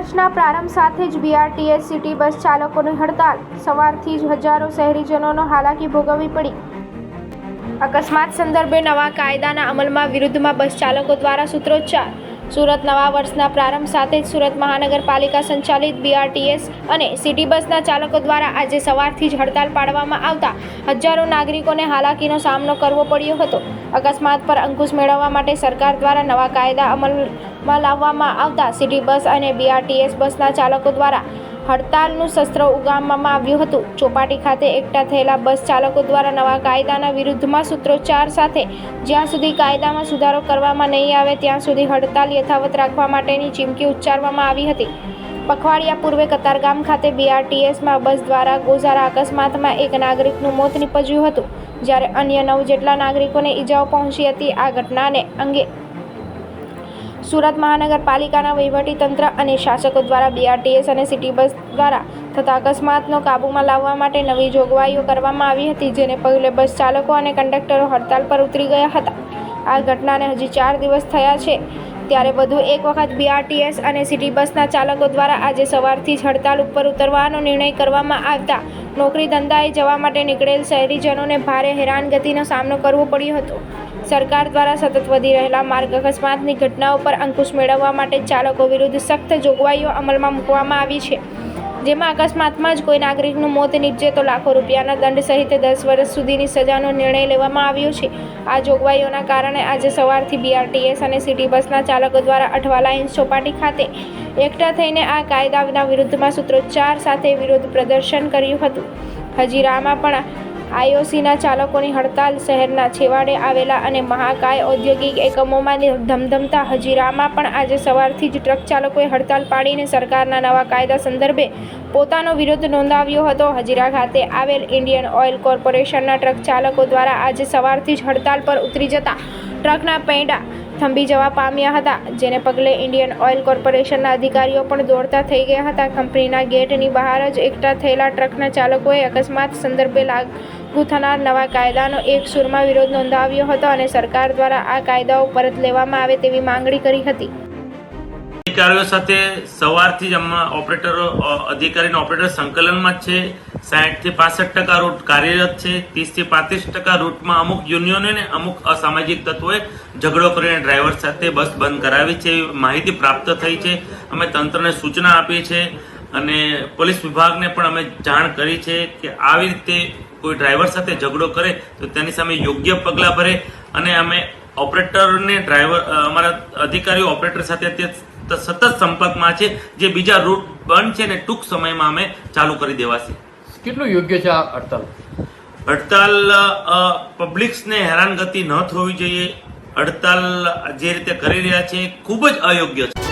વર્ષના પ્રારંભ સાથે જ બીઆરટીએસ સિટી બસ ચાલકોની હડતાલ. સવારથી જ હજારો શહેરીજનોને હાલાકી ભોગવવી પડી. અકસ્માત સંદર્ભે નવા કાયદાના અમલમાં વિરુદ્ધમાં બસ ચાલકો દ્વારા સૂત્રોચ્ચાર. સુરત નવા વર્ષના પ્રારંભ સાથે જ સુરત મહાનગરપાલિકા સંચાલિત બીઆરટીએસ અને સિટી બસના ચાલકો દ્વારા આજે સવારથી જ હડતાલ પાડવામાં આવતા હજારો નાગરિકોને હાલાકીનો સામનો કરવો પડ્યો હતો. અકસ્માત પર અંકુશ મેળવવા માટે સરકાર દ્વારા નવા કાયદા અમલમાં લાવવામાં આવતા સિટી બસ અને બીઆરટીએસ બસના ચાલકો દ્વારા હડતાલનું શસ્ત્ર ઉગામવામાં આવ્યું હતું. ચોપાટી ખાતે એકઠા થયેલા બસ ચાલકો દ્વારા નવા કાયદાના વિરુદ્ધમાં સૂત્રોચ્ચાર સાથે જ્યાં સુધી કાયદામાં સુધારો કરવામાં નહીં આવે ત્યાં સુધી હડતાલ યથાવત રાખવા માટેની ચીમકી ઉચ્ચારવામાં આવી હતી. પખવાડિયા પૂર્વે કતારગામ ખાતે બીઆરટીએસમાં બસ દ્વારા ગોઝારા અકસ્માતમાં એક નાગરિકનું મોત નીપજ્યું હતું, જ્યારે અન્ય 9 જેટલા નાગરિકોને ઈજાઓ પહોંચી હતી. આ ઘટનાને અંગે સુરત મહાનગરપાલિકાના વહીવટીતંત્ર અને શાસકો દ્વારા બીઆરટીએસ અને સિટી બસ દ્વારા થતા અકસ્માતનો કાબૂમાં લાવવા માટે નવી જોગવાઈઓ કરવામાં આવી હતી, જેને પગલે બસ ચાલકો અને કંડક્ટરો હડતાલ પર ઉતરી ગયા હતા. આ ઘટનાને હજી 4 દિવસ થયા છે, ત્યારે વધુ એક વખત બીઆરટીએસ અને સિટી બસના ચાલકો દ્વારા આજે સવારથી જ હડતાલ ઉપર ઉતરવાનો નિર્ણય કરવામાં આવતા નોકરી ધંધાએ જવા માટે નીકળેલ શહેરીજનોને ભારે હેરાનગતિનો સામનો કરવો પડ્યો હતો. સરકાર દ્વારા સતત વધી રહેલા માર્ગ અકસ્માતની ઘટનાઓ પર અંકુશ મેળવવા માટે ચાલકો વિરુદ્ધ સખ્ત જોગવાઈઓ અમલમાં મૂકવામાં આવી છે, જેમાં અકસ્માતમાં જ કોઈ નાગરિકનું મોત નીપજે તો લાખો રૂપિયાના દંડ સહિત 10 વર્ષ સુધીની સજાનો નિર્ણય લેવામાં આવ્યો છે. આ જોગવાઈઓના કારણે આજે સવારથી બીઆરટીએસ અને સિટી બસના ચાલકો દ્વારા અઠવા લાઇન્સ ચોપાટી ખાતે એકઠા થઈને આ કાયદાના વિરુદ્ધમાં સૂત્રોચ્ચાર સાથે વિરોધ પ્રદર્શન કર્યું હતું. હજીરામાં પણ આઈઓસીના ચાલકોની હડતાલ. શહેરના છેવાડે આવેલા અને મહાકાય ઔદ્યોગિક એકમોમાં ધમધમતા હજીરામાં પણ આજે સવારથી જ ટ્રક ચાલકોએ હડતાલ પાડીને સરકારના નવા કાયદા સંદર્ભે પોતાનો વિરોધ નોંધાવ્યો હતો. હજીરા ખાતે આવેલ ઇન્ડિયન ઓઇલ કોર્પોરેશનના ટ્રક ચાલકો દ્વારા આજે સવારથી જ હડતાલ પર ઉતરી જતા ટ્રકના પૈડા થંભી જવા પામ્યા હતા, જેને પગલે ઇન્ડિયન ઓઇલ કોર્પોરેશનના અધિકારીઓ પણ દોડતા થઈ ગયા હતા. કંપનીના ગેટની બહાર જ એકઠા થયેલા ટ્રકના ચાલકોએ અકસ્માત સંદર્ભે લાગુ થનાર નવા કાયદાનો એક સૂરમાં વિરોધ નોંધાવ્યો હતો અને સરકાર દ્વારા આ કાયદાઓ પરત લેવામાં આવે તેવી માંગણી કરી હતી. અધિકારીઓ સાથે સવારથી જ ઓપરેટરો અધિકારીનો ઓપરેટર સંકલનમાં જ છે. 60 થી 65% રૂટ કાર્યરત છે. 30 થી 35% રૂટમાં અમુક યુનિયનો અને અમુક અસામાજિક તત્વોએ ઝઘડો કરીને ડ્રાઈવર સાથે બસ બંધ કરાવી છે એવી માહિતી પ્રાપ્ત થઈ છે. અમે તંત્રને સૂચના આપી છે અને પોલીસ વિભાગને પણ અમે જાણ કરી છે કે આવી રીતે કોઈ ડ્રાઈવર સાથે ઝઘડો કરે તો તેની સામે યોગ્ય પગલાં ભરે અને અમે ઓપરેટરને અમારા અધિકારીઓ ઓપરેટર સાથે સતત સંપર્કમાં છે. જે બીજા રૂટ બંધ છે ને ટૂંક સમયમાં અમે ચાલુ કરી દેવાશે. કેટલું યોગ્ય છે આ હડતાલ? હડતાલ પબ્લિક્સને હેરાનગતિ ન થવી જોઈએ. હડતાલ જે રીતે કરી રહ્યા છે ખૂબ જ અયોગ્ય છે.